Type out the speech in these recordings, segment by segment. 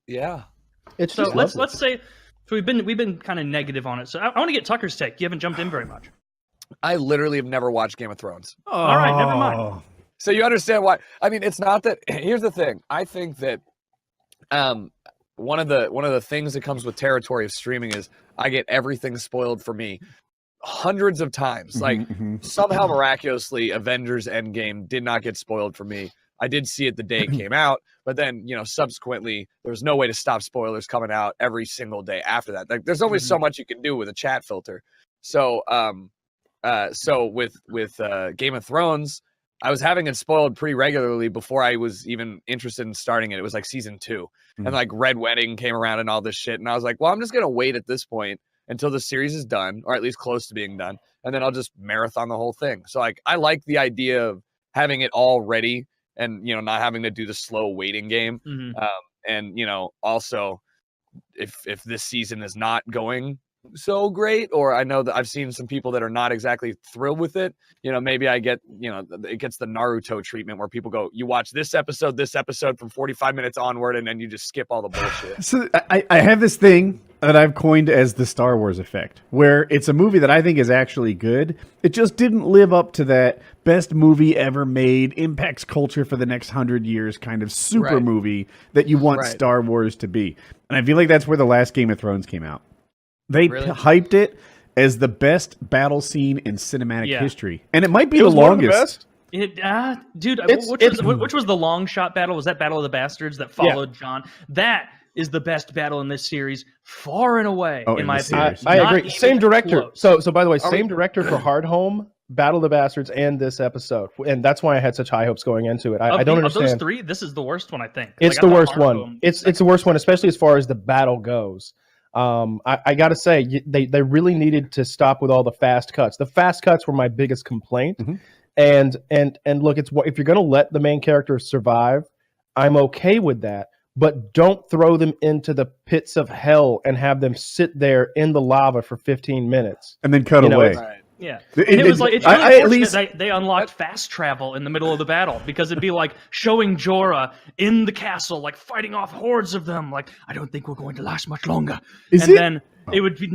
Yeah. It's So just let's lovely. say so we've been kind of negative on it. So I want to get Tucker's take. You haven't jumped in very much. I literally have never watched Game of Thrones. All right, never mind. So you understand why? I mean, it's not that. Here's the thing. I think that one of the things that comes with territory of streaming is I get everything spoiled for me hundreds of times. Like somehow miraculously, Avengers Endgame did not get spoiled for me. I did see it the day it came out, but then subsequently there was no way to stop spoilers coming out every single day after that. Like there's only so much you can do with a chat filter. So so with Game of Thrones, I was having it spoiled pretty regularly before I was even interested in starting it. It was like season 2, and like Red Wedding came around and all this shit, and I was like, well, I'm just gonna wait at this point until the series is done, or at least close to being done, and then I'll just marathon the whole thing. So like I like the idea of having it all ready and not having to do the slow waiting game. And also if this season is not going so great, or I know that I've seen some people that are not exactly thrilled with it, maybe I get it gets the Naruto treatment where people go, you watch this episode from 45 minutes onward, and then you just skip all the bullshit. So I have this thing that I've coined as the Star Wars effect, where it's a movie that I think is actually good. It just didn't live up to that best movie ever made, impacts culture for the next 100 years kind of super movie that you want Star Wars to be. And I feel like that's where the last Game of Thrones came out. They hyped it as the best battle scene in cinematic history. And it might be the longest. Dude, which was the long shot battle? Was that Battle of the Bastards that followed John? That is the best battle in this series, far and away, in my opinion. I agree. Same director. So by the way, same director for Hard Home, Battle of the Bastards, and this episode. And that's why I had such high hopes going into it. I don't understand. Of those three, this is the worst one, I think. It's the worst one. It's the worst one, especially as far as the battle goes. I got to say, they really needed to stop with all the fast cuts. The fast cuts were my biggest complaint. And look, if you're going to let the main character survive, I'm okay with that. But don't throw them into the pits of hell and have them sit there in the lava for 15 minutes. And then cut away. Yeah, it was like it's really unfortunate they unlocked fast travel in the middle of the battle, because it'd be like showing Jorah in the castle, like fighting off hordes of them. Like, I don't think we're going to last much longer. Then it would be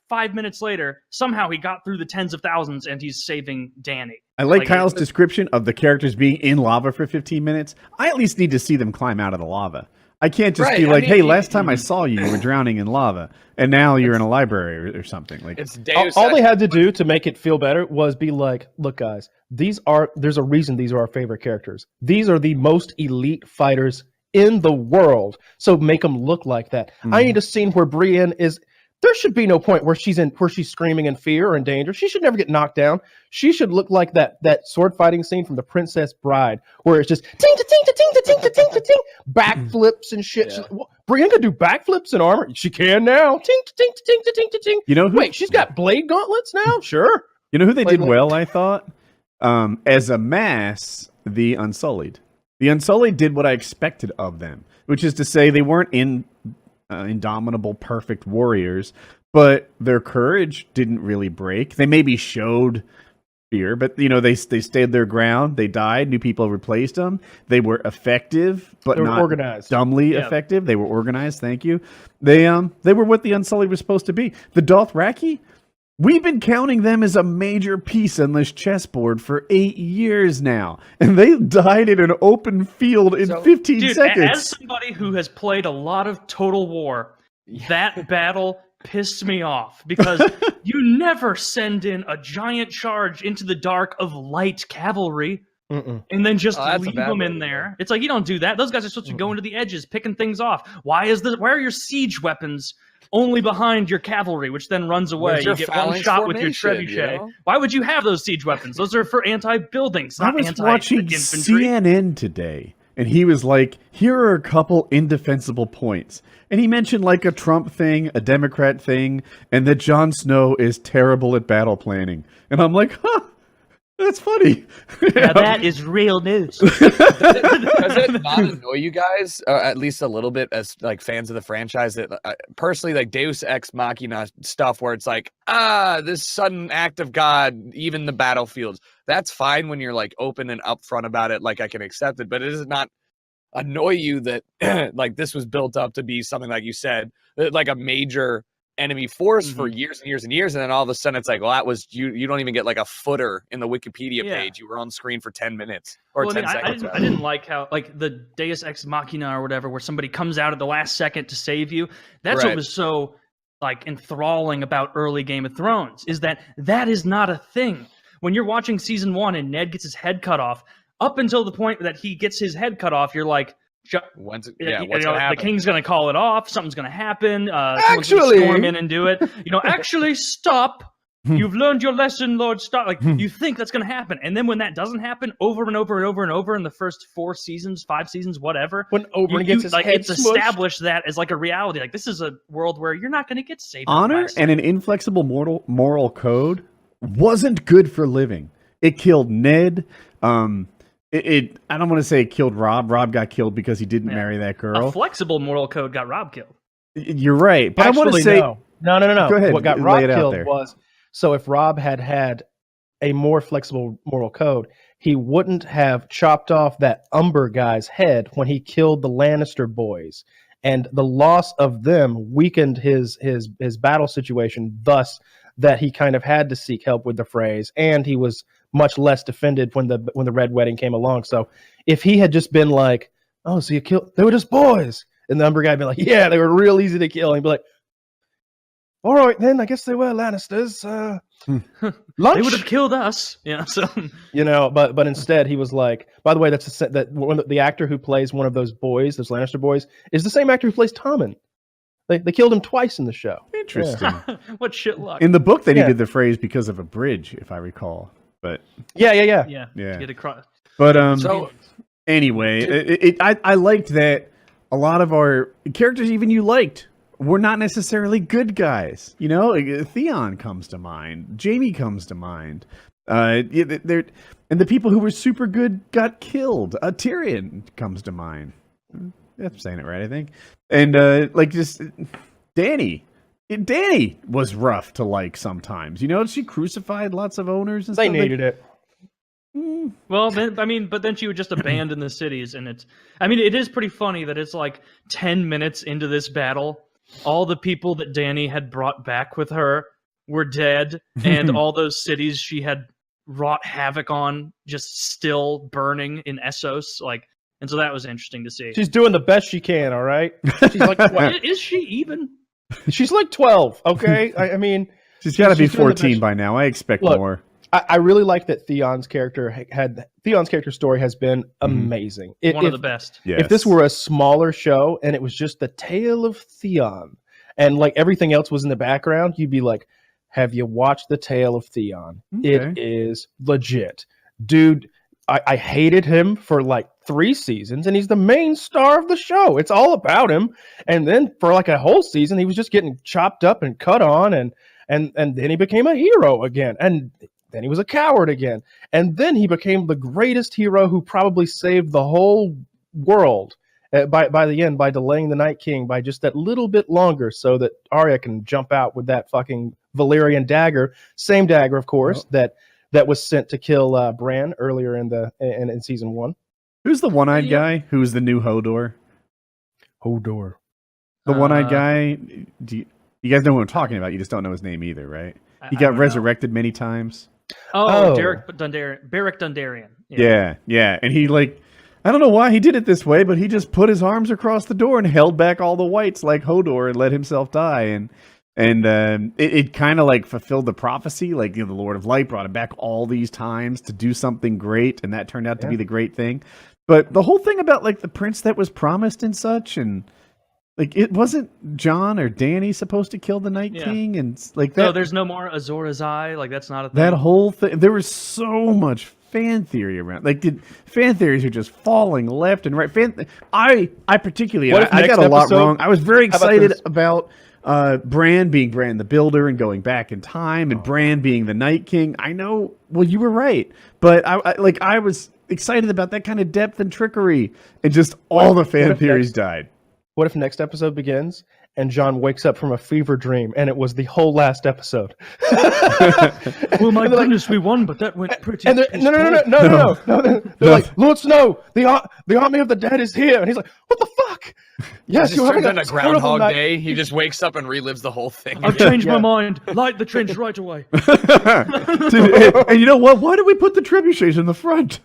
5 minutes later. Somehow he got through the tens of thousands and he's saving Dany. I like Kyle's description of the characters being in lava for 15 minutes. I at least need to see them climb out of the lava. I can't just be like, hey, last time I saw you, you were drowning in lava, and now you're in a library or something. Like, it's all they had to do to make it feel better was be like, look, guys, there's a reason these are our favorite characters. These are the most elite fighters in the world, so make them look like that. I need a scene where Brienne is... There should be no point where she's screaming in fear or in danger. She should never get knocked down. She should look like that sword fighting scene from The Princess Bride, where it's just ting ta ting ta ting ta ting ta ting ta ting, backflips and shit. Yeah. Brienne can do backflips in armor. She can now. Ting ta ting ta ting ta ting ta ting. Wait, she's got blade gauntlets now. Sure. You know who they did well? I thought, as a mass, the Unsullied. The Unsullied did what I expected of them, which is to say they weren't indomitable, perfect warriors, but their courage didn't really break. They maybe showed fear, but they stayed their ground. They died. New people replaced them. They were effective, but not organized. Dumbly effective. They were organized. Thank you. They were what the Unsullied was supposed to be. The Dothraki, we've been counting them as a major piece on this chessboard for 8 years now, and they died in an open field in 15 seconds. As somebody who has played a lot of Total War, that battle pissed me off, because you never send in a giant charge into the dark of light cavalry and then just leave them in there. It's like, you don't do that. Those guys are supposed to go into the edges, picking things off. Why are your siege weapons only behind your cavalry, which then runs away? You get one shot with your trebuchet. Why would you have those siege weapons? Those are for anti-buildings, not anti-infantry. I was watching CNN today, and he was like, here are a couple indefensible points. And he mentioned like a Trump thing, a Democrat thing, and that Jon Snow is terrible at battle planning. And I'm like, that's funny. Now that is real news. Does it not annoy you guys, at least a little bit, as like fans of the franchise, that personally, like Deus Ex Machina stuff, where it's like, this sudden act of God, even the battlefields, that's fine when you're like open and upfront about it, like I can accept it, but it is not annoy you that like this was built up to be something like you said, like a major enemy force for years and years and years, and then all of a sudden it's like, well, that was you don't even get like a footer in the Wikipedia page. You were on screen for 10 minutes or 10 seconds. I didn't like how like the Deus Ex Machina or whatever, where somebody comes out at the last second to save you. That's what was so like enthralling about early Game of Thrones, is that is not a thing. When you're watching season 1 and Ned gets his head cut off, up until the point that he gets his head cut off, you're like, what's gonna happen? The king's gonna call it off. Something's gonna happen. Actually, storm in and do it. Actually, stop. You've learned your lesson, Lord. Stop. Like you think that's gonna happen, and then when that doesn't happen, over and over and over and over in the first 4 seasons, 5 seasons, whatever. When Oberyn gets his head it's smushed. established that as like a reality. Like this is a world where you're not gonna get saved. Honor and an inflexible moral code wasn't good for living. It killed Ned. I don't want to say it killed Rob. Rob got killed because he didn't marry that girl. A flexible moral code got Rob killed. You're right, but actually, I want to say no. Go ahead. What got Rob killed was, so if Rob had a more flexible moral code, he wouldn't have chopped off that Umber guy's head when he killed the Lannister boys, and the loss of them weakened his battle situation. Thus, that he kind of had to seek help with the Freys, and he was much less defended when the Red Wedding came along. So if he had just been like, oh, so you killed, they were just boys, and the Umber guy would be like, yeah, they were real easy to kill, and he'd be like, all right then, I guess they were Lannisters. Lunch? They would have killed us. So but instead he was like, by the way, the actor who plays one of those boys, those Lannister boys, is the same actor who plays Tommen. They killed him twice in the show. Interesting. What shit luck. In the book, they needed the phrase because of a bridge, if I recall. But yeah. Get across. But so anyway, I liked that a lot of our characters, even you liked, were not necessarily good guys. Theon comes to mind, Jaime comes to mind. And the people who were super good got killed. Tyrion comes to mind. I'm saying it right, I think. And just Dany. Dany was rough to like sometimes. She crucified lots of owners and they stuff. They needed it. Well, but then she would just abandon the cities, and it is pretty funny that it's like 10 minutes into this battle, all the people that Dany had brought back with her were dead, and all those cities she had wrought havoc on just still burning in Essos, and so that was interesting to see. She's doing the best she can, all right? She's like, is she even? She's like 12, okay? I mean... She's got to be 14 by now. I expect more. I really like that Theon's character story has been amazing. One of the best. Yes. If this were a smaller show and it was just the tale of Theon and everything else was in the background, you'd be like, have you watched the tale of Theon? Okay. It is legit. Dude, I hated him for 3 seasons, and he's the main star of the show. It's all about him. And then for a whole season, he was just getting chopped up and cut on, and then he became a hero again. And then he was a coward again. And then he became the greatest hero who probably saved the whole world by the end, by delaying the Night King by just that little bit longer so that Arya can jump out with that fucking Valyrian dagger. Same dagger, of course, that was sent to kill Bran earlier in season 1. Who's the one-eyed guy? Who's the new Hodor? Hodor. The one-eyed guy. You guys know what I'm talking about? You just don't know his name either, right? He got resurrected many times. Oh, Beric Dondarrion. Yeah. And he I don't know why he did it this way, but he just put his arms across the door and held back all the whites like Hodor and let himself die. And it kind of fulfilled the prophecy. The Lord of Light brought him back all these times to do something great, and that turned out to be the great thing. But the whole thing about the prince that was promised and such, and it wasn't Jon or Dany supposed to kill the Night King, and that. No, there's no more Azor Ahai. That's not a thing. That whole thing. There was so much fan theory around. Fan theories are just falling left and right. I particularly, I got a lot wrong. I was very excited about Bran being Bran the Builder and going back in time, and Bran being the Night King. I know. Well, you were right, but I was excited about that kind of depth and trickery, and just all the fan theories died. What if next episode begins and John wakes up from a fever dream, and it was the whole last episode. Well, my goodness, we won, but that went pretty. And no. They're like, Lord Snow, the army of the dead is here, and he's like, what the fuck? Yes, It you're just having turns a into terrible Groundhog night. Day. He just wakes up and relives the whole thing. I've changed my mind. Light the trench right away. Dude, and you know what? Why did we put the trebuchets in the front?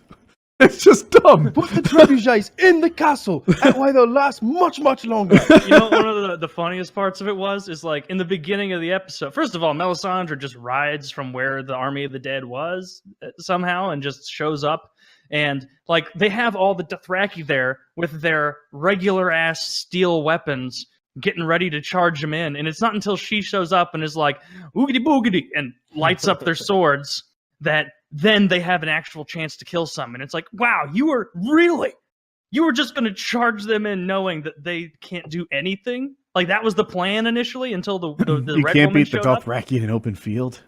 It's just dumb. Put the trebuchets in the castle. That way they'll last much, much longer. You know, one of the funniest parts of it is like in the beginning of the episode. First of all, Melisandre just rides from where the army of the dead was somehow and just shows up. And like they have all the Dothraki there with their regular ass steel weapons getting ready to charge them in. And it's not until she shows up and is like, oogity boogity, and lights up their swords that then they have an actual chance to kill some. And it's like, wow, you were just going to charge them in knowing that they can't do anything? Like, that was the plan initially until the You Red can't Woman beat the showed up? Dothraki in an open field.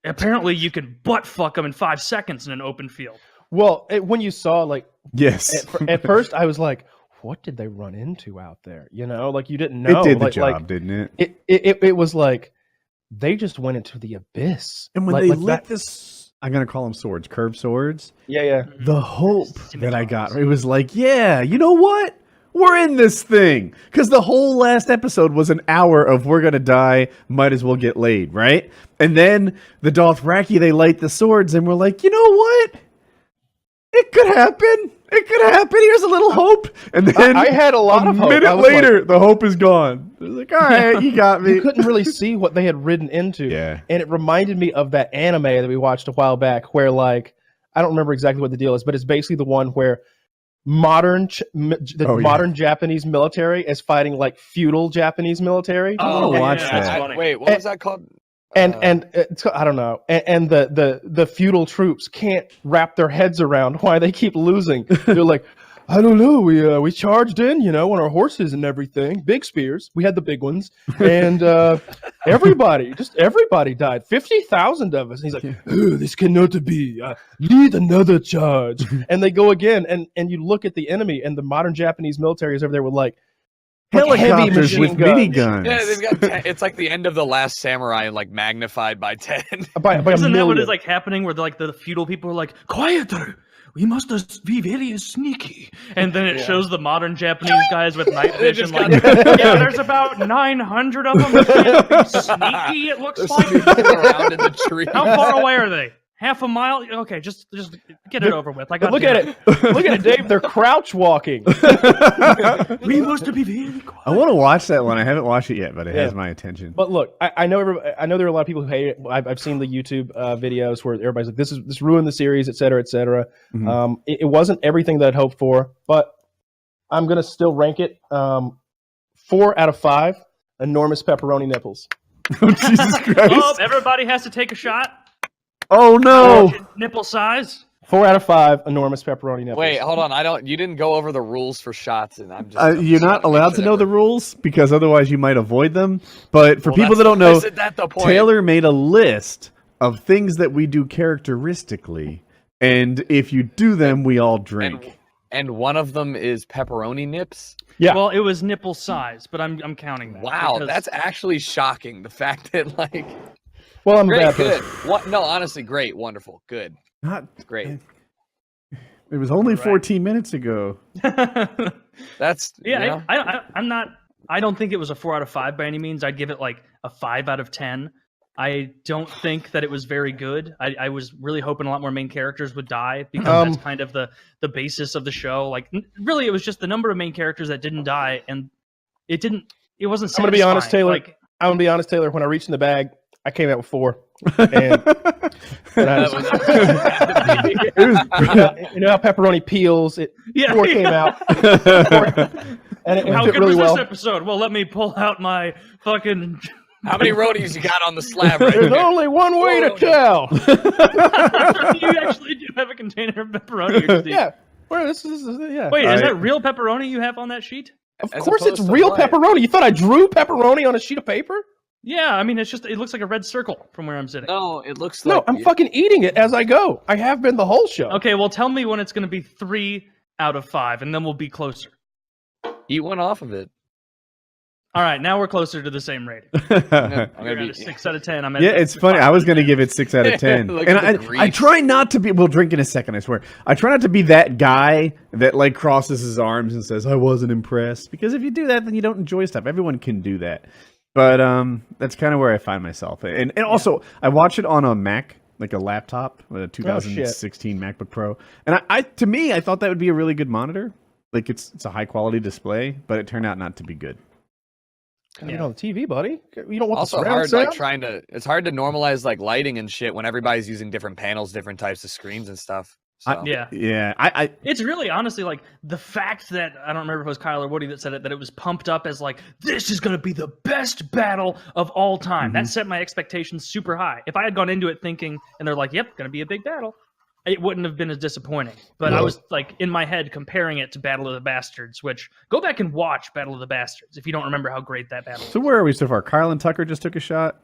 Apparently, you can butt fuck them in 5 seconds in an open field. Well, when you saw, like, Yes. at first I was like, what did they run into out there? You know, like, you didn't know. It did the like, job, didn't it? It was like, they just went into the abyss. And when like, they like lit that, this, I'm going to call them swords, curved swords. Yeah. The hope that I got, it was like, yeah, you know what? We're in this thing. Because the whole last episode was an hour of we're going to die, might as well get laid, right? And then the Dothraki, they light the swords, and we're like, you know what? It could happen. It could happen. Here's a little hope. And then I had a lot of hope. A minute I was later, like, the hope is gone. I was like, all right, you got me. you couldn't really see what they had ridden into. Yeah. And it reminded me of that anime that we watched a while back where, like, I don't remember exactly what the deal is, but it's basically the one where modern Japanese military is fighting like feudal Japanese military. I wanna watch that's that. funny. Wait, what was that called? And I don't know. And the feudal troops can't wrap their heads around why they keep losing. They're like, I don't know. We charged in, you know, on our horses and everything, big spears. We had the big ones, and everybody died. 50,000 of us. And he's like, oh, this cannot be. Lead another charge. And they go again, and you look at the enemy, and the modern Japanese military is over there with like heavy Helicopters machine with guns. miniguns. Yeah, they've got. It's like the end of the Last Samurai, like magnified by 10. by a Isn't that what million. is like happening where like the feudal people are like, quieter, we must be very sneaky, and then it shows the modern Japanese guys with night vision just like, got- yeah, there's about 900 of them. Can't be sneaky, it looks like. around in the tree. How far away are they? Half a mile? Okay, just get it over with. I got Look at it. Look at it, Dave. They're crouch walking. We must be very quiet. I want to watch that one. I haven't watched it yet, but it Yeah. has my attention. But look, I know I know there are a lot of people who hate it. I've seen the YouTube videos where everybody's like, this ruined the series, et cetera, et cetera. Mhm. It wasn't everything that I'd hoped for, but I'm gonna still rank it 4 out of 5. Enormous pepperoni nipples. Oh, Jesus Oh, Christ. everybody has to take a shot. Oh, no. Nipple size. 4 out of 5. Enormous pepperoni nipples. Wait, hold on. You didn't go over the rules for shots, and I'm just. You're not allowed to know the rules because otherwise you might avoid them. But for people that don't know, Isn't that the point? Taylor made a list of things that we do characteristically. And if you do them, we all drink. And one of them is pepperoni nips. Yeah. Well, it was nipple size, but I'm counting that. Wow, because- that's actually shocking. The fact that like, Well, I'm a great, bad good. person. What? No, honestly, great, wonderful, good, Not, great. it was only Right. 14 minutes ago. That's Yeah, you know, I'm not. I don't think it was a 4 out of 5 by any means. I'd give it like a 5 out of 10. I don't think that it was very good. I was really hoping a lot more main characters would die because that's kind of the basis of the show. Like, really, it was just the number of main characters that didn't die, and it didn't. It wasn't. I'm gonna be honest, satisfying. Taylor. Like, I'm gonna be honest, Taylor. When I reached in the bag, I came out with 4. And you know how pepperoni peels? yeah. 4 came out, and it How fit good really was well. this episode? Well, let me pull out my fucking. how many roadies you got on the slab right There's there? only one way to tell. You actually do have a container of pepperoni. Or Yeah. Well, this is yeah. Wait, is Alright. that real pepperoni you have on that sheet? Of As course, it's opposed to real what? pepperoni. You thought I drew pepperoni on a sheet of paper? Yeah, I mean, it looks like a red circle from where I'm sitting. No, it looks No, like I'm fucking eating it as I go. I have been the whole show. Okay, well, tell me when it's going to be 3 out of 5, and then we'll be closer. eat one off of it. All right, now we're closer to the same rating. I'm You're gonna at a be, 6 out of 10. I'm at Yeah, it's funny. I was going to give it 6 out of 10. Look And at the I grease. try not to be, we'll drink in a second, I swear. I try not to be that guy that like crosses his arms and says, I wasn't impressed. Because if you do that, then you don't enjoy stuff. Everyone can do that. But that's kind of where I find myself. And also, I watch it on a Mac, like a laptop, a 2016 MacBook Pro. And to me, I thought that would be a really good monitor. Like it's a high quality display, but it turned out not to be good. You know, the TV, buddy. You don't want also the surround hard sound? like it's hard to normalize like lighting and shit when everybody's using different panels, different types of screens and stuff. So. Yeah. I It's really honestly like the fact that I don't remember if it was Kyle or Woody that said it, that it was pumped up as like, this is going to be the best battle of all time. That set my expectations super high. If I had gone into it thinking, and they're like, yep, going to be a big battle, it wouldn't have been as disappointing. But I was like in my head comparing it to Battle of the Bastards, which go back and watch Battle of the Bastards if you don't remember how great that battle was. So where are we so far? Kyle and Tucker just took a shot.